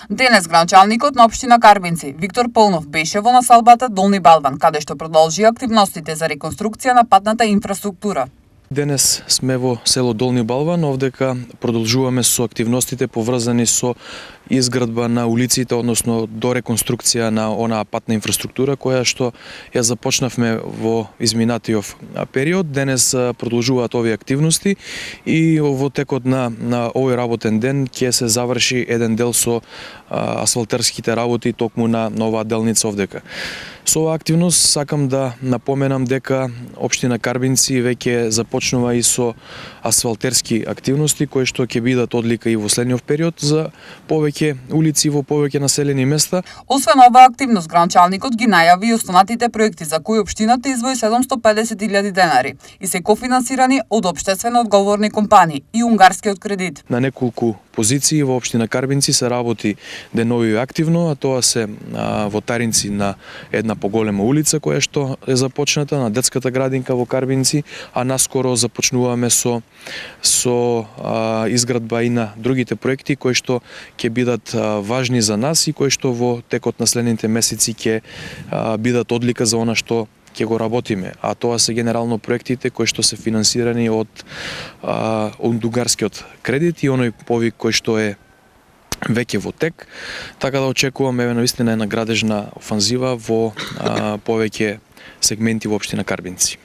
Денес градоначалникот на општина Карбинци Виктор Полнов беше во населбата Долни Балван, каде што продолжи активностите за реконструкција на патната инфраструктура. Денес сме во село Долни Балван, овдека продолжуваме со активностите поврзани со изградба на улиците, односно до реконструкција на онаа патна инфраструктура која што ја започнавме во изминатиот период. Денес продолжуваат овие активности и во текот на овој работен ден ќе се заврши еден дел со асфалтерските работи токму на оваа делница овдека. Со оваа активност сакам да напоменам дека општина Карбинци веќе започнува и со асфалтерски активности кои што ќе бидат одлика и во следниот период за повеќе улици во повеќе населени места. Освен оваа активност, градоначалникот ги најави и останатите проекти за кои општината извои 750.000 денари и се кофинансирани од општествено одговорни компании и унгарскиот кредит. На неколку позиции во општина Карбинци се работи денови активно, а тоа се во Таринци на една поголема улица која што е започната, на детската градинка во Карбинци, а наскоро започнуваме со изградба и на другите проекти кои што ќе бидат важни за нас и кои што во текот на следните месеци ќе бидат одлика за она што ќе го работиме, а тоа се генерално проектите кои што се финансирани од унгарскиот кредит и оној повик кој што е веќе во тек, така да очекуваме навистина една градежна офанзива во повеќе сегменти во општина Карбинци.